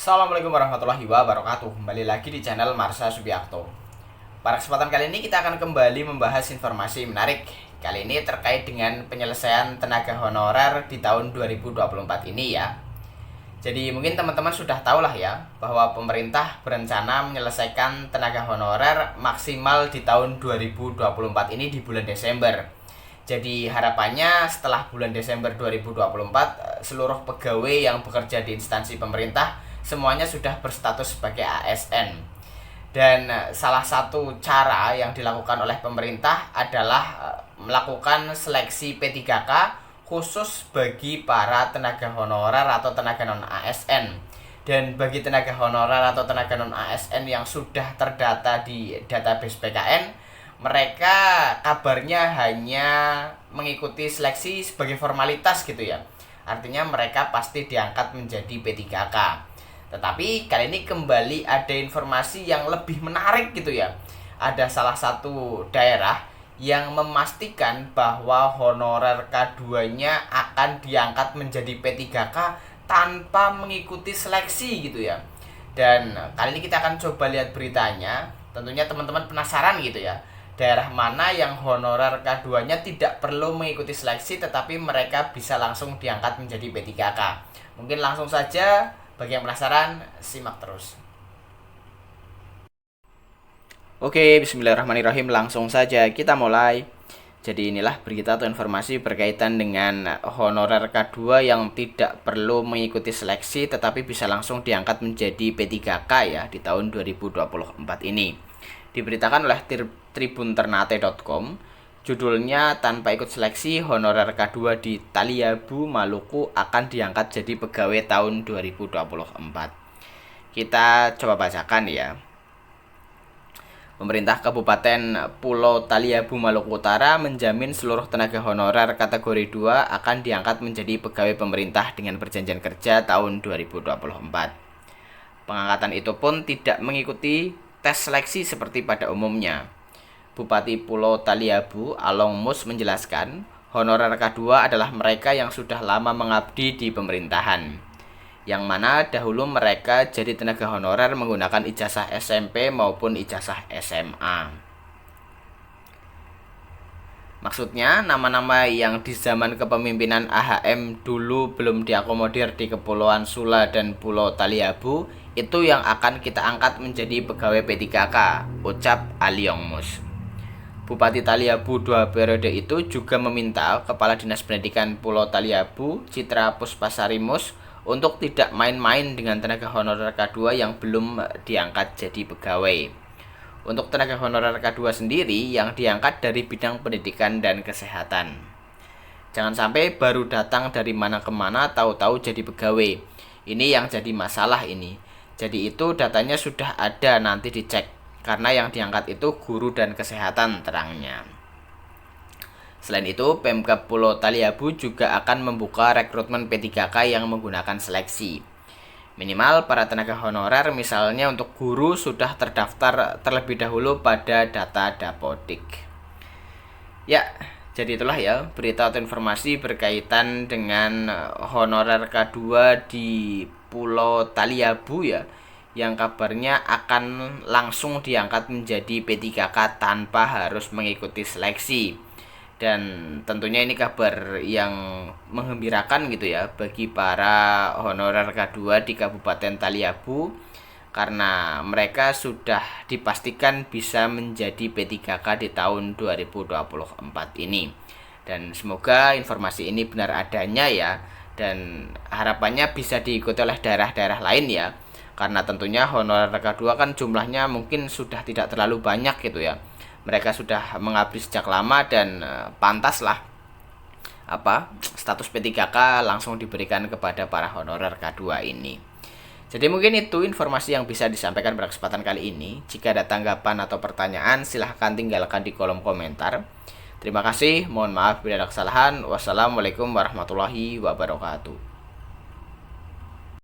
Assalamualaikum warahmatullahi wabarakatuh. Kembali lagi di channel Marsha Subiakto. Pada kesempatan kali ini kita akan kembali membahas informasi menarik. Kali ini terkait dengan penyelesaian tenaga honorer di tahun 2024 ini ya. Jadi mungkin teman-teman sudah tahu lah ya, bahwa pemerintah berencana menyelesaikan tenaga honorer maksimal di tahun 2024 ini di bulan Desember. Jadi harapannya setelah bulan Desember 2024 seluruh pegawai yang bekerja di instansi pemerintah semuanya sudah berstatus sebagai ASN. Dan salah satu cara yang dilakukan oleh pemerintah adalah melakukan seleksi P3K khusus bagi para tenaga honorer atau tenaga non ASN. Dan bagi tenaga honorer atau tenaga non ASN yang sudah terdata di database PKN, mereka kabarnya hanya mengikuti seleksi sebagai formalitas gitu ya. Artinya mereka pasti diangkat menjadi P3K. Tetapi kali ini kembali ada informasi yang lebih menarik gitu ya. Ada salah satu daerah yang memastikan bahwa honorer K2-nya akan diangkat menjadi P3K tanpa mengikuti seleksi gitu ya. Dan kali ini kita akan coba lihat beritanya. Tentunya teman-teman penasaran gitu ya. Daerah mana yang honorer K2-nya tidak perlu mengikuti seleksi tetapi mereka bisa langsung diangkat menjadi P3K. Mungkin langsung saja, bagi yang penasaran, simak terus. Oke, bismillahirrahmanirrahim. Langsung saja kita mulai. Jadi inilah berita atau informasi berkaitan dengan honorer K2 yang tidak perlu mengikuti seleksi tetapi bisa langsung diangkat menjadi P3K ya di tahun 2024 ini. Diberitakan oleh tribunternate.com, judulnya tanpa ikut seleksi honorer K2 di Taliabu, Maluku akan diangkat jadi pegawai tahun 2024. Kita coba bacakan ya. Pemerintah Kabupaten Pulau Taliabu, Maluku Utara menjamin seluruh tenaga honorer kategori 2 akan diangkat menjadi pegawai pemerintah dengan perjanjian kerja tahun 2024. Pengangkatan itu pun tidak mengikuti tes seleksi seperti pada umumnya. Bupati Pulau Taliabu, Along Mus menjelaskan, honorer K2 adalah mereka yang sudah lama mengabdi di pemerintahan, yang mana dahulu mereka jadi tenaga honorer menggunakan ijazah SMP maupun ijazah SMA. Maksudnya, nama-nama yang di zaman kepemimpinan AHM dulu belum diakomodir di Kepulauan Sula dan Pulau Taliabu, itu yang akan kita angkat menjadi pegawai P3K, ucap Aliong Mus. Bupati Taliabu 2 periode itu juga meminta Kepala Dinas Pendidikan Pulau Taliabu, Citra Puspasarimus, untuk tidak main-main dengan tenaga honorer K2 yang belum diangkat jadi pegawai. Untuk tenaga honorer K2 sendiri yang diangkat dari bidang pendidikan dan kesehatan. Jangan sampai baru datang dari mana kemana tahu-tahu jadi pegawai. Ini yang jadi masalah ini. Jadi itu datanya sudah ada, nanti dicek. Karena yang diangkat itu guru dan kesehatan, terangnya. Selain itu, Pemkab Pulau Taliabu juga akan membuka rekrutmen P3K yang menggunakan seleksi. Minimal para tenaga honorer misalnya untuk guru sudah terdaftar terlebih dahulu pada data Dapodik. Ya, jadi itulah ya berita atau informasi berkaitan dengan honorer K2 di Pulau Taliabu ya, yang kabarnya akan langsung diangkat menjadi P3K tanpa harus mengikuti seleksi. Dan tentunya ini kabar yang menggembirakan gitu ya bagi para honorer K2 di Kabupaten Taliabu, karena mereka sudah dipastikan bisa menjadi P3K di tahun 2024 ini. Dan semoga informasi ini benar adanya ya, dan harapannya bisa diikuti oleh daerah-daerah lain ya. Karena tentunya honorer K2 kan jumlahnya mungkin sudah tidak terlalu banyak gitu ya. Mereka sudah mengabdi sejak lama dan pantaslah status P3K langsung diberikan kepada para honorer K2 ini. Jadi mungkin itu informasi yang bisa disampaikan pada kesempatan kali ini. Jika ada tanggapan atau pertanyaan, silahkan tinggalkan di kolom komentar. Terima kasih, mohon maaf bila ada kesalahan. Wassalamualaikum warahmatullahi wabarakatuh.